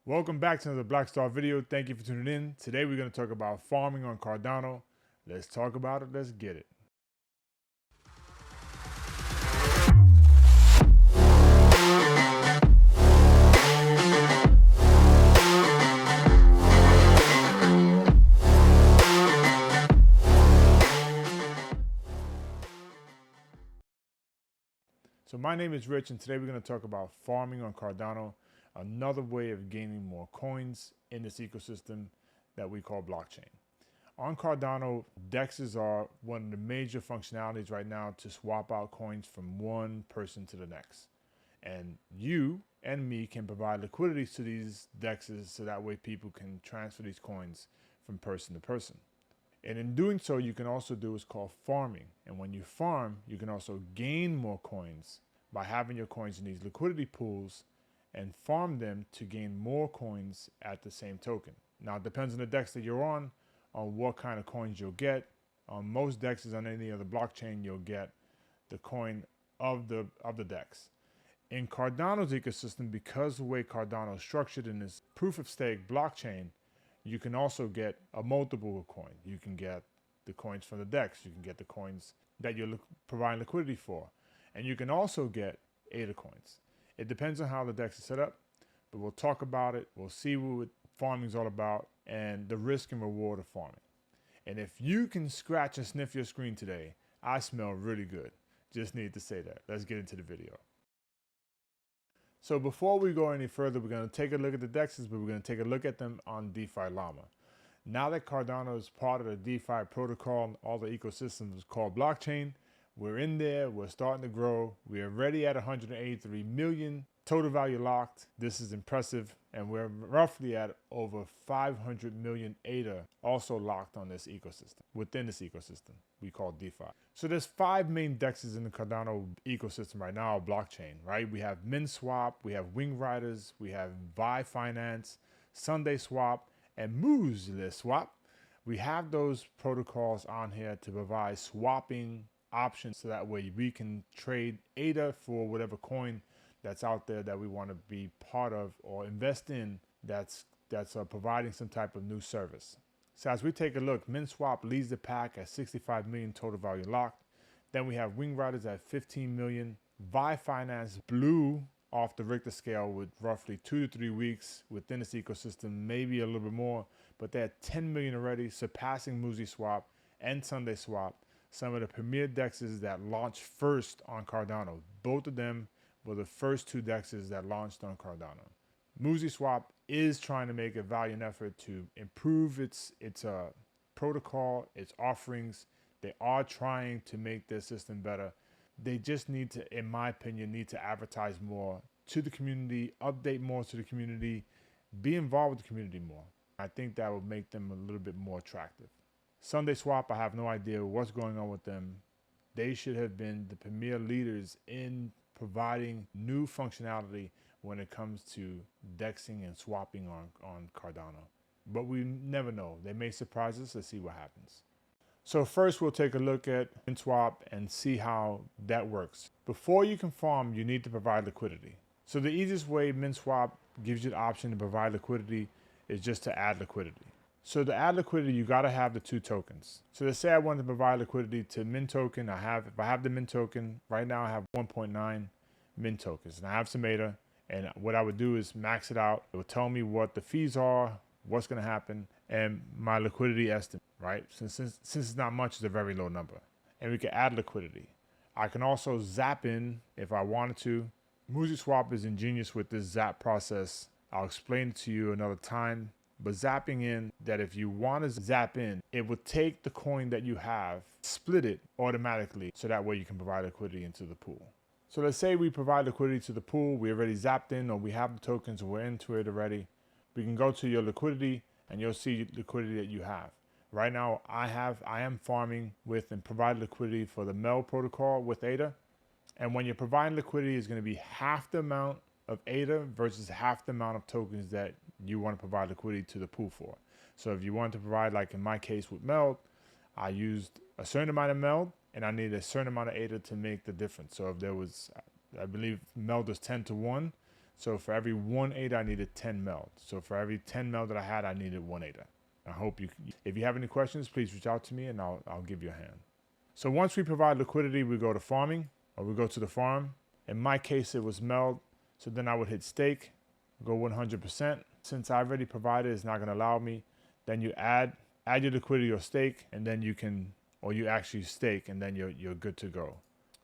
Welcome back to another Black Star video. Thank you for tuning in. Today we're going to talk about farming on Cardano. Let's talk about it. Let's get it. So my name is Rich, and today we're going to talk about farming on Cardano, another way of gaining more coins in this ecosystem that we call blockchain. On Cardano, DEXs are one of the major functionalities right now to swap out coins from one person to the next. And you and me can provide liquidity to these DEXs so that way people can transfer these coins from person to person. And in doing so, you can also do what's called farming. And when you farm, you can also gain more coins by having your coins in these liquidity pools and farm them to gain more coins at the same token. Now, it depends on the DEX that you're on what kind of coins you'll get. On most DEXs on any other blockchain, you'll get the coin of the DEX. In Cardano's ecosystem, because the way Cardano is structured in this proof of stake blockchain, you can also get a multiple coin. You can get the coins from the DEX. You can get the coins that you're providing liquidity for. And you can also get ADA coins. It depends on how the DEX is set up, but we'll talk about it. We'll see what farming is all about and the risk and reward of farming. And if you can scratch and sniff your screen today, I smell really good. Just need to say that. Let's get into the video. So before we go any further, we're going to take a look at the DEXs, but we're going to take a look at them on DeFi Llama. Now that Cardano is part of the DeFi protocol and all the ecosystems called blockchain, we're in there, we're starting to grow. We are already at 183 million total value locked. This is impressive. And we're roughly at over 500 million ADA also locked on this ecosystem, within this ecosystem we call DeFi. So there's 5 main DEXs in the Cardano ecosystem right now, blockchain, right? We have MinSwap, we have Wing Riders, we have Vi Finance, Sunday Swap, and Moose Swap. We have those protocols on here to provide swapping options so that way we can trade ADA for whatever coin that's out there that we want to be part of or invest in that's providing some type of new service. So as we take a look, MinSwap leads the pack at 65 million total value locked. Then we have Wing Riders at 15 million. Vi Finance blew off the Richter scale with roughly 2 to 3 weeks within this ecosystem, maybe a little bit more, but they're at 10 million already, surpassing Moosey Swap and Sunday Swap, some of the premier DEXs that launched first on Cardano. Both of them were the first 2 DEXs that launched on Cardano. Moosey Swap is trying to make a valiant effort to improve its protocol, its offerings. They are trying to make their system better. They just need to, in my opinion, advertise more to the community, update more to the community, be involved with the community more. I think that would make them a little bit more attractive. Sunday Swap, I have no idea what's going on with them. They should have been the premier leaders in providing new functionality when it comes to dexing and swapping on Cardano. But we never know. They may surprise us. Let's see what happens. So first we'll take a look at MinSwap and see how that works. Before you can farm, you need to provide liquidity. So the easiest way MinSwap gives you the option to provide liquidity is just to add liquidity. So to add liquidity, you got to have the 2 tokens. So let's say I want to provide liquidity to Min token. If I have the Min token, right now I have 1.9 Min tokens, and I have some ADA. And what I would do is max it out. It will tell me what the fees are, what's going to happen, and my liquidity estimate, right? Since it's not much, it's a very low number. And we can add liquidity. I can also zap in if I wanted to. Moosey Swap is ingenious with this zap process. I'll explain it to you another time. But zapping in, that if you want to zap in, it would take the coin that you have, split it automatically, so that way you can provide liquidity into the pool. So let's say we provide liquidity to the pool, we already zapped in, or we have the tokens, or we're into it already. We can go to your liquidity and you'll see liquidity that you have. Right now, I am farming with and provide liquidity for the MEL protocol with ADA. And when you're providing liquidity, it's going to be half the amount of ADA versus half the amount of tokens that you want to provide liquidity to the pool for. So if you want to provide, like in my case with MELD, I used a certain amount of MELD and I needed a certain amount of ADA to make the difference. So if there was, I believe MELD is 10 to 1, So for every 1 ADA, I needed 10 meld. So for every 10 meld that I had, I needed 1 ADA. I hope if you have any questions, please reach out to me and I'll give you a hand. So once we provide liquidity, we go to farming, or we go to the farm. In my case, it was meld. So then I would hit stake, go 100%. Since I already provided, it's not gonna allow me. Then you add your liquidity or stake, and then you actually stake, and then you're good to go.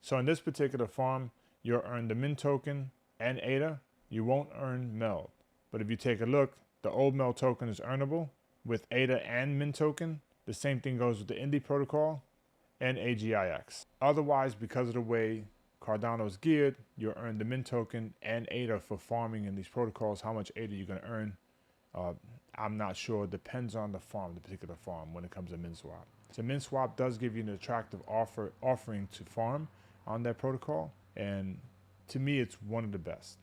So in this particular farm, you'll earn the mint token and ADA. You won't earn meld. But if you take a look, the old meld token is earnable with ADA and mint token. The same thing goes with the Indie protocol and AGIX. Otherwise, because of the way Cardano is geared, you'll earn the mint token and ADA for farming in these protocols. How much ADA you're going to earn, I'm not sure. It depends on the farm, the particular farm, when it comes to mint swap. So mint swap does give you an attractive offering to farm on that protocol, and to me, it's one of the best.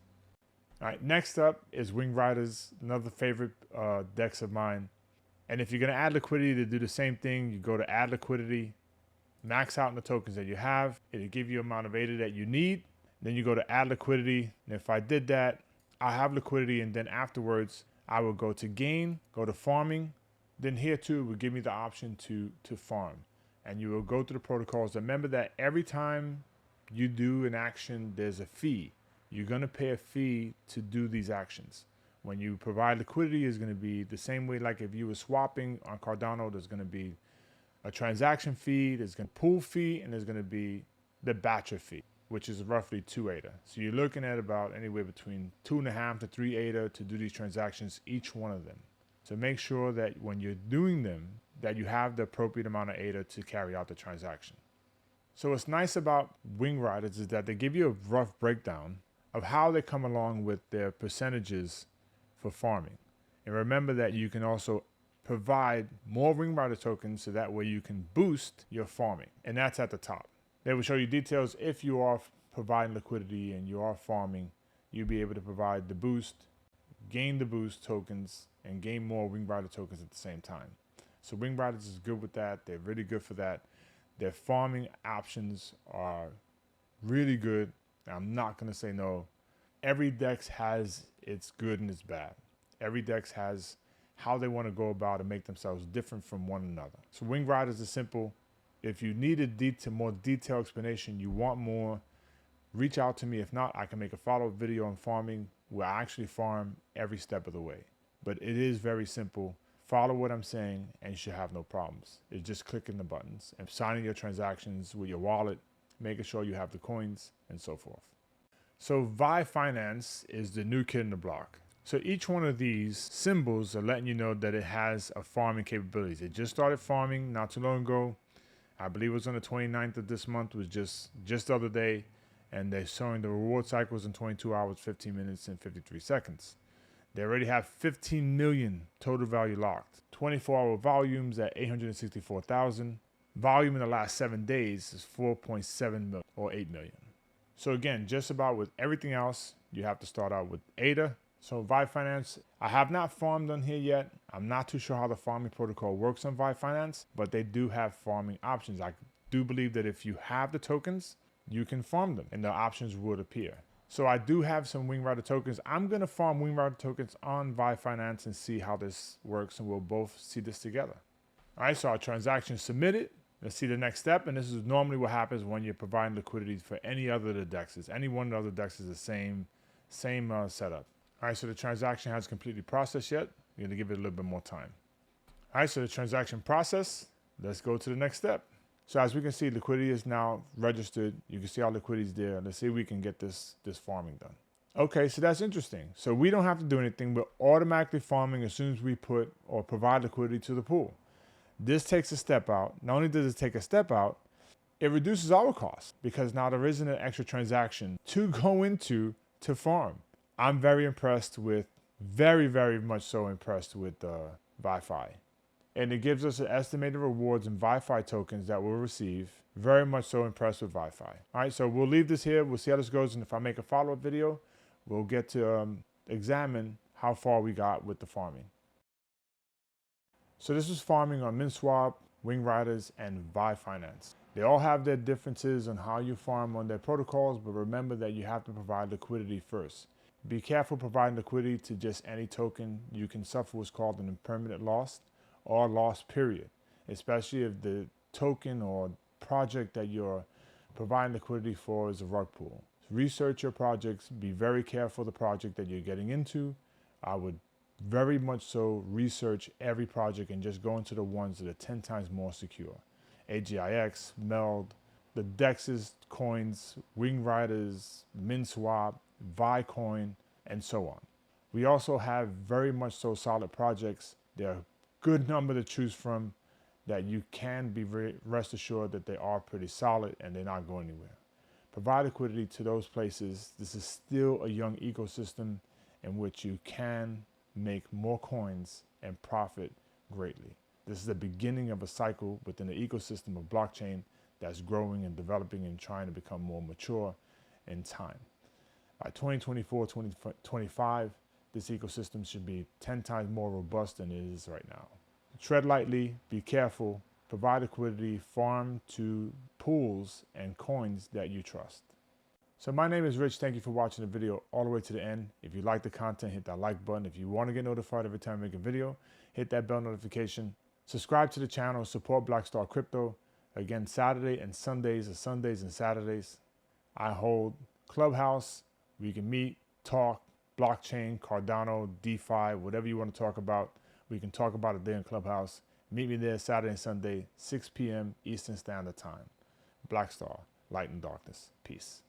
All right, next up is Wing Riders, another favorite DEX of mine. And if you're going to add liquidity to do the same thing, you go to add liquidity, max out in the tokens that you have. It'll give you amount of ADA that you need. Then you go to add liquidity. And if I did that, I have liquidity. And then afterwards, I will go to gain, go to farming. Then here too, it will give me the option to farm. And you will go through the protocols. Remember that every time you do an action, there's a fee. You're going to pay a fee to do these actions. When you provide liquidity, is going to be the same way like if you were swapping on Cardano, there's going to be a transaction fee, there's going to be a pool fee, and there's going to be the batcher fee, which is roughly 2 ADA. So you're looking at about anywhere between 2.5 to 3 ADA to do these transactions, each one of them. So make sure that when you're doing them, that you have the appropriate amount of ADA to carry out the transaction. So what's nice about Wing Riders is that they give you a rough breakdown of how they come along with their percentages for farming. And remember that you can also provide more Wing Rider tokens so that way you can boost your farming. And that's at the top. They will show you details if you are providing liquidity and you are farming, you'll be able to provide the boost, gain the boost tokens, and gain more Wing Rider tokens at the same time. So Wing Riders is good with that. They're really good for that. Their farming options are really good. I'm not going to say no. Every DEX has its good and its bad. Every DEX has how they want to go about and make themselves different from one another. So Wing Riders is simple. If you need a more detailed explanation, you want more, reach out to me. If not, I can make a follow-up video on farming where I actually farm every step of the way. But it is very simple. Follow what I'm saying and you should have no problems. It's just clicking the buttons and signing your transactions with your wallet, making sure you have the coins and so forth. So Vi Finance is the new kid in the block. So each one of these symbols are letting you know that it has a farming capabilities. It just started farming not too long ago. I believe it was on the 29th of this month, was just the other day. And they're showing the reward cycles in 22 hours, 15 minutes, and 53 seconds. They already have 15 million total value locked. 24-hour volumes at 864,000. Volume in the last 7 days is 4.7 million or 8 million. So again, just about with everything else, you have to start out with ADA. So Vi Finance, I have not farmed on here yet. I'm not too sure how the farming protocol works on Vi Finance, but they do have farming options. I do believe that if you have the tokens, you can farm them and the options would appear. So I do have some Wing Rider tokens. I'm going to farm Wing Rider tokens on Vi Finance and see how this works, and we'll both see this together. All right, so our transaction submitted. Let's see the next step, and this is normally what happens when you're providing liquidity for any other of the DEXs. Any one of the other DEXs is the same setup. All right, so the transaction hasn't completely processed yet. You're gonna give it a little bit more time. All right, so the transaction process, let's go to the next step. So as we can see, liquidity is now registered. You can see our liquidity is there. Let's see if we can get this farming done. Okay, so that's interesting. So we don't have to do anything. We're automatically farming as soon as we put or provide liquidity to the pool. This takes a step out. Not only does it take a step out, it reduces our costs because now there isn't an extra transaction to go into to farm. I'm very impressed with, very, very much so impressed with ViFi. And it gives us an estimated rewards in ViFi tokens that we'll receive. Very much so impressed with ViFi. All right, so we'll leave this here. We'll see how this goes. And if I make a follow-up video, we'll get to examine how far we got with the farming. So this is farming on MintSwap, Wing Riders, and Vi Finance. They all have their differences on how you farm on their protocols, but remember that you have to provide liquidity first. Be careful providing liquidity to just any token. You can suffer what's called an impermanent loss or loss period, especially if the token or project that you're providing liquidity for is a rug pull. Research your projects. Be very careful of the project that you're getting into. I would very much so research every project and just go into the ones that are 10 times more secure. AGIX, MELD, the DEXs, coins, Wing Riders, MinSwap, Vicoin, and so on. We also have very much so solid projects. There are a good number to choose from that you can be rest assured that they are pretty solid and they're not going anywhere. Provide liquidity to those places. This is still a young ecosystem in which you can make more coins and profit greatly. This is the beginning of a cycle within the ecosystem of blockchain that's growing and developing and trying to become more mature in time. By 2024, 2025, this ecosystem should be 10 times more robust than it is right now. Tread lightly, be careful, provide liquidity, farm to pools and coins that you trust. So my name is Rich. Thank you for watching the video all the way to the end. If you like the content, hit that like button. If you want to get notified every time I make a video, hit that bell notification. Subscribe to the channel, support Black Star Crypto. Again, Saturday and Sundays, or Sundays and Saturdays, I hold ClubHouse. We can meet, talk, blockchain, Cardano, DeFi, whatever you want to talk about. We can talk about it there in ClubHouse. Meet me there Saturday and Sunday, 6 p.m. Eastern Standard Time. Black Star, light and darkness. Peace.